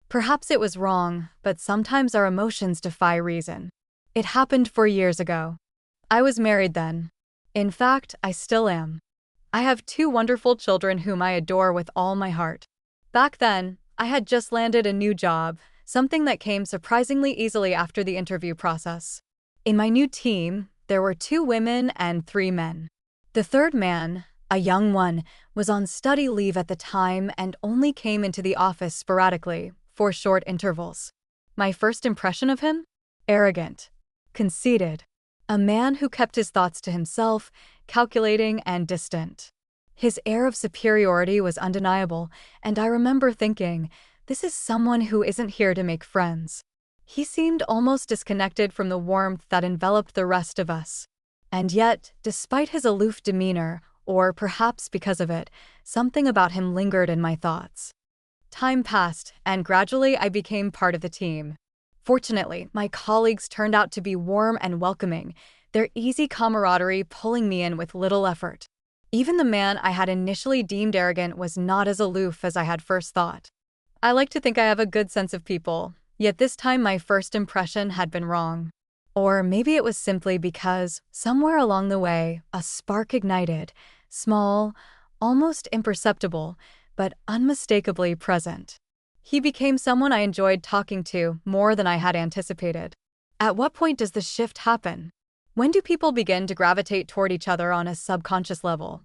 Perhaps it was wrong, but sometimes our emotions defy reason. It happened 4 years ago. I was married then. In fact, I still am. I have two wonderful children whom I adore with all my heart. Back then, I had just landed a new job, something that came surprisingly easily after the interview process. In my new team, there were 2 women and 3 men. The third man, a young one, was on study leave at the time and only came into the office sporadically, for short intervals. My first impression of him? Arrogant. Conceited. A man who kept his thoughts to himself, calculating and distant. His air of superiority was undeniable, and I remember thinking, this is someone who isn't here to make friends. He seemed almost disconnected from the warmth that enveloped the rest of us. And yet, despite his aloof demeanor, or perhaps because of it, something about him lingered in my thoughts. Time passed, and gradually I became part of the team. Fortunately, my colleagues turned out to be warm and welcoming, their easy camaraderie pulling me in with little effort. Even the man I had initially deemed arrogant was not as aloof as I had first thought. I like to think I have a good sense of people, yet this time my first impression had been wrong. Or maybe it was simply because, somewhere along the way, a spark ignited, small, almost imperceptible, but unmistakably present. He became someone I enjoyed talking to more than I had anticipated. At what point does the shift happen? When do people begin to gravitate toward each other on a subconscious level?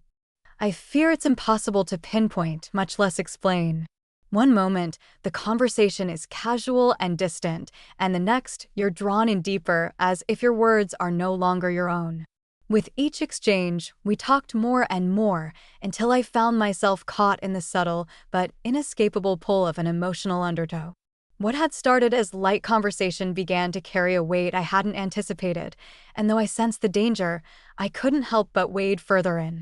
I fear it's impossible to pinpoint, much less explain. One moment, the conversation is casual and distant, and the next, you're drawn in deeper, as if your words are no longer your own. With each exchange, we talked more and more, until I found myself caught in the subtle but inescapable pull of an emotional undertow. What had started as light conversation began to carry a weight I hadn't anticipated, and though I sensed the danger, I couldn't help but wade further in.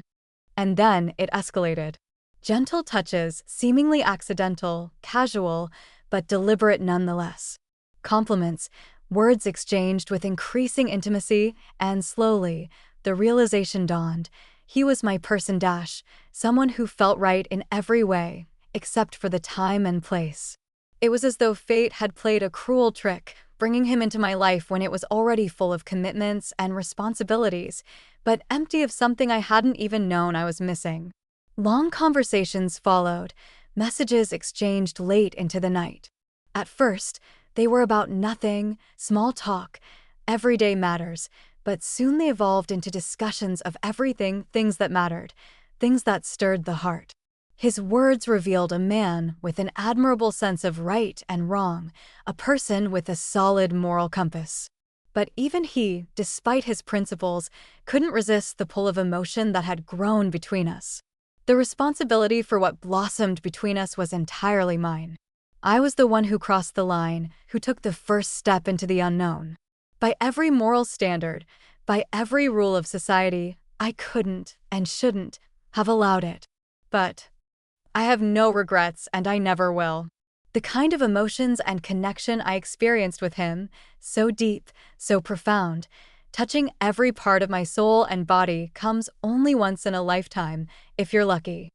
And then it escalated. Gentle touches, seemingly accidental, casual, but deliberate nonetheless. Compliments, words exchanged with increasing intimacy, and slowly, the realization dawned. He was my person dash, someone who felt right in every way, except for the time and place. It was as though fate had played a cruel trick, bringing him into my life when it was already full of commitments and responsibilities, but empty of something I hadn't even known I was missing. Long conversations followed, messages exchanged late into the night. At first, they were about nothing, small talk, everyday matters, but soon they evolved into discussions of everything, things that mattered, things that stirred the heart. His words revealed a man with an admirable sense of right and wrong, a person with a solid moral compass. But even he, despite his principles, couldn't resist the pull of emotion that had grown between us. The responsibility for what blossomed between us was entirely mine. I was the one who crossed the line, who took the first step into the unknown. By every moral standard, by every rule of society, I couldn't and shouldn't have allowed it. But I have no regrets, and I never will. The kind of emotions and connection I experienced with him, so deep, so profound, touching every part of my soul and body, comes only once in a lifetime, if you're lucky.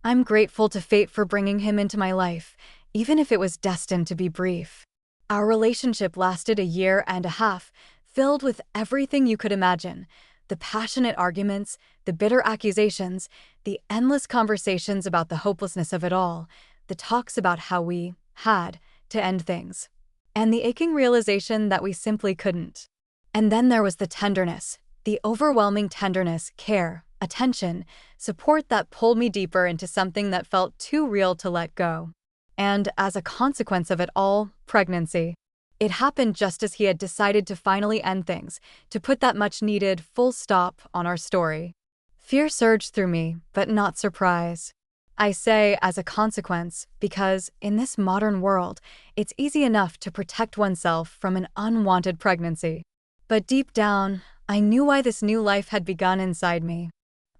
I'm grateful to fate for bringing him into my life, even if it was destined to be brief. Our relationship lasted 1.5 years, filled with everything you could imagine. The passionate arguments, the bitter accusations, the endless conversations about the hopelessness of it all, the talks about how we had to end things, and the aching realization that we simply couldn't. And then there was the tenderness, the overwhelming tenderness, care, attention, support that pulled me deeper into something that felt too real to let go. And as a consequence of it all, pregnancy. It happened just as he had decided to finally end things, to put that much-needed full stop on our story. Fear surged through me, but not surprise. I say as a consequence because, in this modern world, it's easy enough to protect oneself from an unwanted pregnancy. But deep down, I knew why this new life had begun inside me.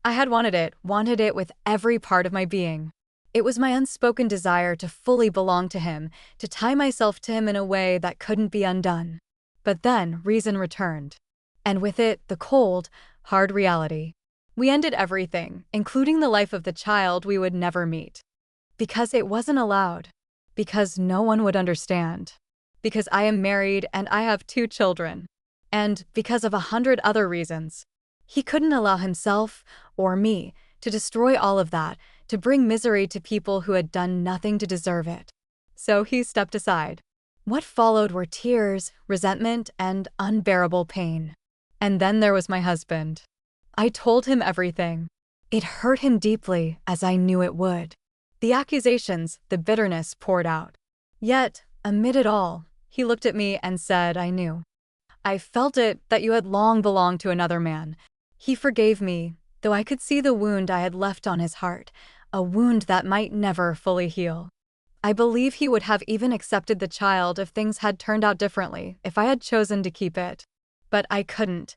I had wanted it with every part of my being. It was my unspoken desire to fully belong to him, to tie myself to him in a way that couldn't be undone. But then reason returned. And with it, the cold, hard reality. We ended everything, including the life of the child we would never meet. Because it wasn't allowed. Because no one would understand. Because I am married and I have 2 children. And because of 100 other reasons. He couldn't allow himself, or me, to destroy all of that, to bring misery to people who had done nothing to deserve it. So he stepped aside. What followed were tears, resentment, and unbearable pain. And then there was my husband. I told him everything. It hurt him deeply, as I knew it would. The accusations, the bitterness poured out. Yet, amid it all, he looked at me and said, "I knew. I felt it, that you had long belonged to another man." He forgave me, though I could see the wound I had left on his heart, a wound that might never fully heal. I believe he would have even accepted the child if things had turned out differently, if I had chosen to keep it. But I couldn't.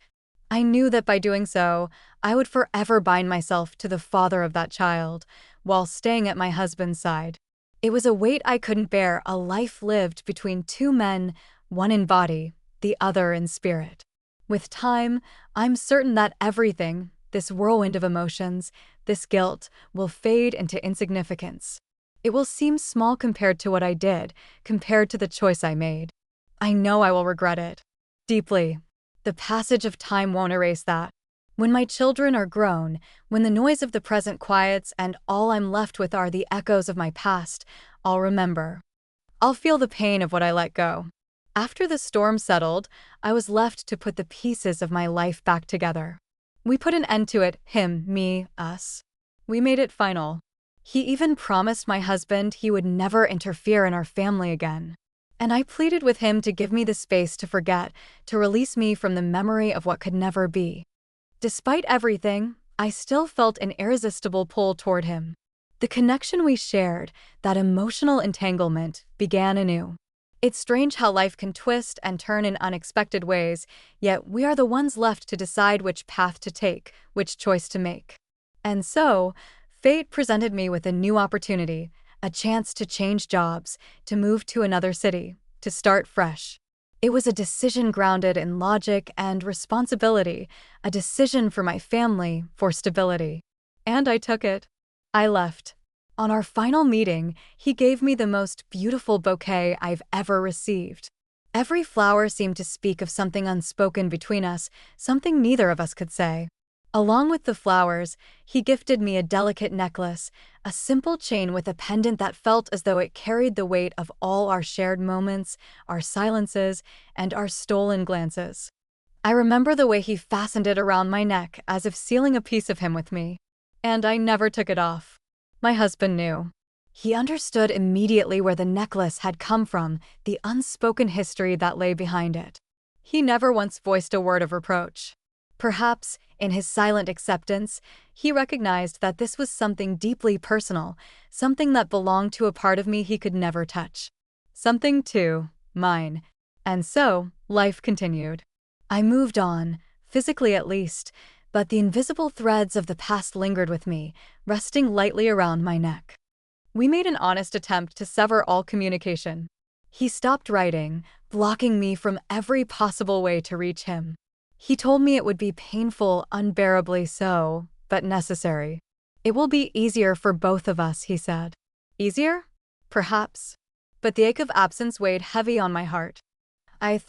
I knew that by doing so, I would forever bind myself to the father of that child, while staying at my husband's side. It was a weight I couldn't bear, a life lived between 2 men, one in body, the other in spirit. With time, I'm certain that everything, this whirlwind of emotions, this guilt, will fade into insignificance. It will seem small compared to what I did, compared to the choice I made. I know I will regret it. Deeply. The passage of time won't erase that. When my children are grown, when the noise of the present quiets and all I'm left with are the echoes of my past, I'll remember. I'll feel the pain of what I let go. After the storm settled, I was left to put the pieces of my life back together. We put an end to it, him, me, us. We made it final. He even promised my husband he would never interfere in our family again. And I pleaded with him to give me the space to forget, to release me from the memory of what could never be. Despite everything, I still felt an irresistible pull toward him. The connection we shared, that emotional entanglement, began anew. It's strange how life can twist and turn in unexpected ways, yet we are the ones left to decide which path to take, which choice to make. And so, fate presented me with a new opportunity, a chance to change jobs, to move to another city, to start fresh. It was a decision grounded in logic and responsibility, a decision for my family, for stability. And I took it. I left. On our final meeting, he gave me the most beautiful bouquet I've ever received. Every flower seemed to speak of something unspoken between us, something neither of us could say. Along with the flowers, he gifted me a delicate necklace, a simple chain with a pendant that felt as though it carried the weight of all our shared moments, our silences, and our stolen glances. I remember the way he fastened it around my neck, as if sealing a piece of him with me. And I never took it off. My husband knew. He understood immediately where the necklace had come from, the unspoken history that lay behind it. He never once voiced a word of reproach. Perhaps, in his silent acceptance, he recognized that this was something deeply personal, something that belonged to a part of me he could never touch. Something, too, mine. And so, life continued. I moved on, physically at least, but the invisible threads of the past lingered with me, resting lightly around my neck. We made an honest attempt to sever all communication. He stopped writing, blocking me from every possible way to reach him. He told me it would be painful, unbearably so, but necessary. It will be easier for both of us, he said. Easier? Perhaps. But the ache of absence weighed heavy on my heart. I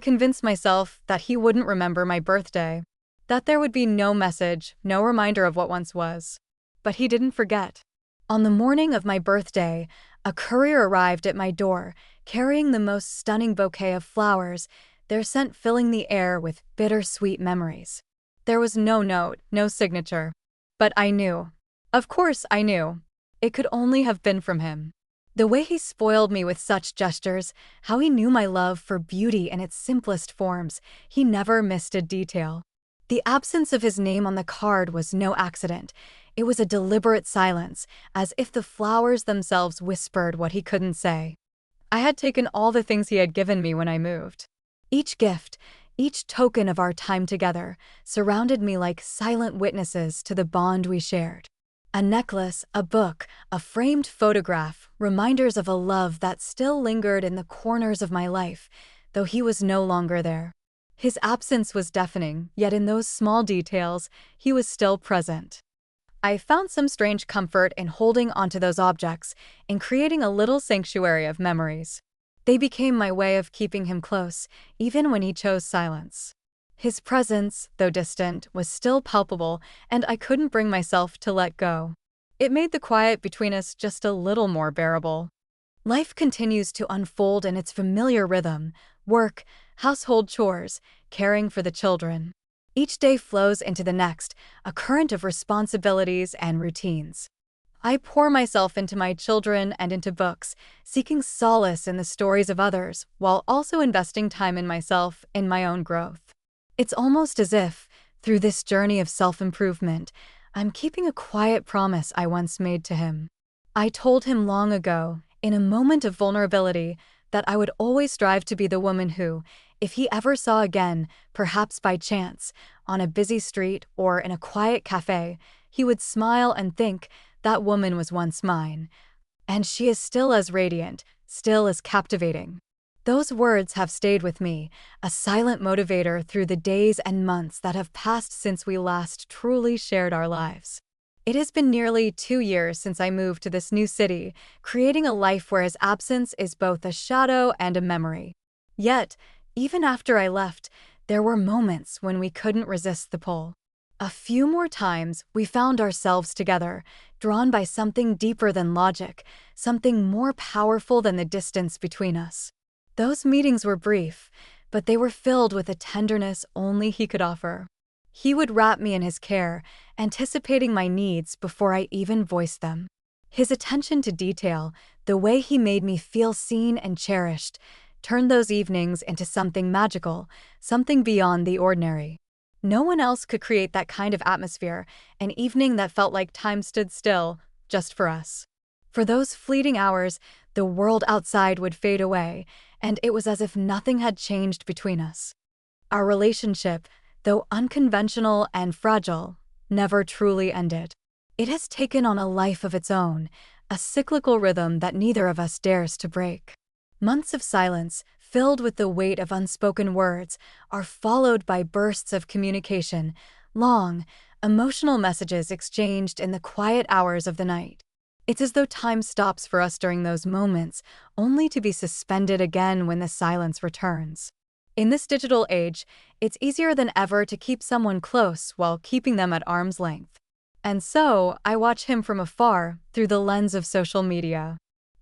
convinced myself that he wouldn't remember my birthday, that there would be no message, no reminder of what once was. But he didn't forget. On the morning of my birthday, a courier arrived at my door, carrying the most stunning bouquet of flowers, their scent filling the air with bittersweet memories. There was no note, no signature. But I knew. Of course I knew. It could only have been from him. The way he spoiled me with such gestures, how he knew my love for beauty in its simplest forms, he never missed a detail. The absence of his name on the card was no accident. It was a deliberate silence, as if the flowers themselves whispered what he couldn't say. I had taken all the things he had given me when I moved. Each gift, each token of our time together, surrounded me like silent witnesses to the bond we shared. A necklace, a book, a framed photograph, reminders of a love that still lingered in the corners of my life, though he was no longer there. His absence was deafening, yet in those small details, he was still present. I found some strange comfort in holding onto those objects and creating a little sanctuary of memories. They became my way of keeping him close, even when he chose silence. His presence, though distant, was still palpable, and I couldn't bring myself to let go. It made the quiet between us just a little more bearable. Life continues to unfold in its familiar rhythm: work, household chores, caring for the children. Each day flows into the next, a current of responsibilities and routines. I pour myself into my children and into books, seeking solace in the stories of others, while also investing time in myself, in my own growth. It's almost as if, through this journey of self-improvement, I'm keeping a quiet promise I once made to him. I told him long ago, in a moment of vulnerability, that I would always strive to be the woman who, if he ever saw again, perhaps by chance, on a busy street or in a quiet cafe, he would smile and think, that woman was once mine. And she is still as radiant, still as captivating. Those words have stayed with me, a silent motivator through the days and months that have passed since we last truly shared our lives. It has been nearly 2 years since I moved to this new city, creating a life where his absence is both a shadow and a memory. Yet, even after I left, there were moments when we couldn't resist the pull. A few more times, we found ourselves together, drawn by something deeper than logic, something more powerful than the distance between us. Those meetings were brief, but they were filled with a tenderness only he could offer. He would wrap me in his care, anticipating my needs before I even voiced them. His attention to detail, the way he made me feel seen and cherished, turned those evenings into something magical, something beyond the ordinary. No one else could create that kind of atmosphere, an evening that felt like time stood still, just for us. For those fleeting hours, the world outside would fade away, and it was as if nothing had changed between us. Our relationship, though unconventional and fragile, never truly ended. It has taken on a life of its own, a cyclical rhythm that neither of us dares to break. Months of silence, filled with the weight of unspoken words, are followed by bursts of communication, long, emotional messages exchanged in the quiet hours of the night. It's as though time stops for us during those moments, only to be suspended again when the silence returns. In this digital age, it's easier than ever to keep someone close while keeping them at arm's length. And so, I watch him from afar, through the lens of social media.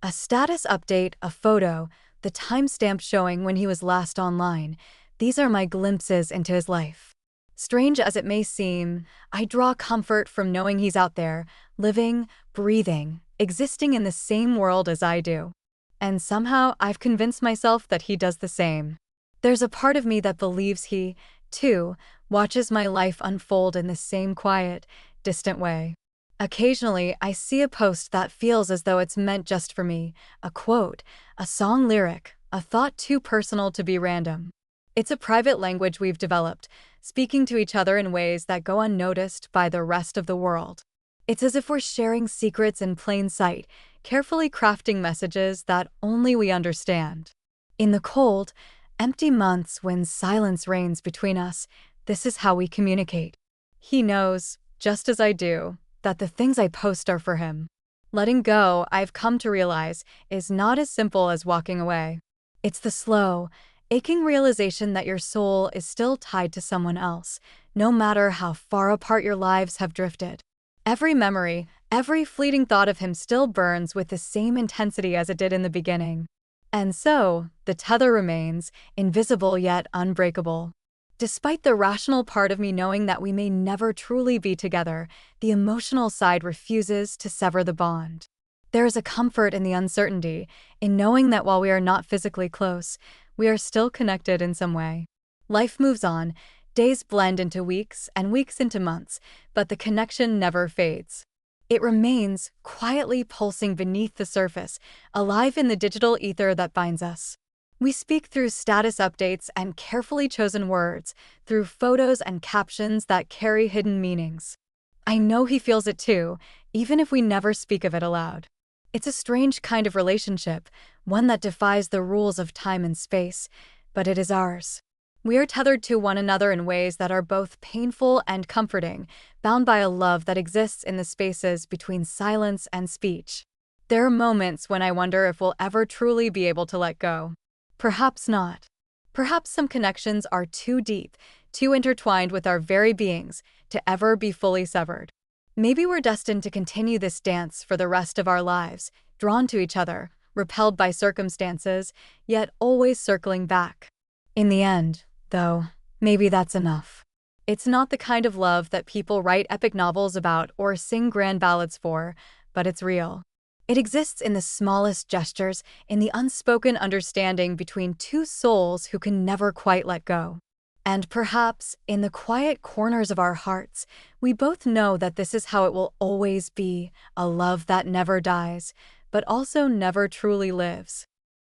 A status update, a photo, the timestamp showing when he was last online, these are my glimpses into his life. Strange as it may seem, I draw comfort from knowing he's out there, living, breathing, existing in the same world as I do. And somehow, I've convinced myself that he does the same. There's a part of me that believes he, too, watches my life unfold in the same quiet, distant way. Occasionally, I see a post that feels as though it's meant just for me, a quote, a song lyric, a thought too personal to be random. It's a private language we've developed, speaking to each other in ways that go unnoticed by the rest of the world. It's as if we're sharing secrets in plain sight, carefully crafting messages that only we understand. In the cold, empty months when silence reigns between us, this is how we communicate. He knows, just as I do, that the things I post are for him. Letting go, I've come to realize, is not as simple as walking away. It's the slow, aching realization that your soul is still tied to someone else, no matter how far apart your lives have drifted. Every memory, every fleeting thought of him still burns with the same intensity as it did in the beginning. And so, the tether remains, invisible yet unbreakable. Despite the rational part of me knowing that we may never truly be together, the emotional side refuses to sever the bond. There is a comfort in the uncertainty, in knowing that while we are not physically close, we are still connected in some way. Life moves on, days blend into weeks and weeks into months, but the connection never fades. It remains, quietly pulsing beneath the surface, alive in the digital ether that binds us. We speak through status updates and carefully chosen words, through photos and captions that carry hidden meanings. I know he feels it too, even if we never speak of it aloud. It's a strange kind of relationship, one that defies the rules of time and space, but it is ours. We are tethered to one another in ways that are both painful and comforting, bound by a love that exists in the spaces between silence and speech. There are moments when I wonder if we'll ever truly be able to let go. Perhaps not. Perhaps some connections are too deep, too intertwined with our very beings, to ever be fully severed. Maybe we're destined to continue this dance for the rest of our lives, drawn to each other, repelled by circumstances, yet always circling back. In the end, though, maybe that's enough. It's not the kind of love that people write epic novels about or sing grand ballads for, but it's real. It exists in the smallest gestures, in the unspoken understanding between two souls who can never quite let go. And perhaps, in the quiet corners of our hearts, we both know that this is how it will always be, a love that never dies, but also never truly lives.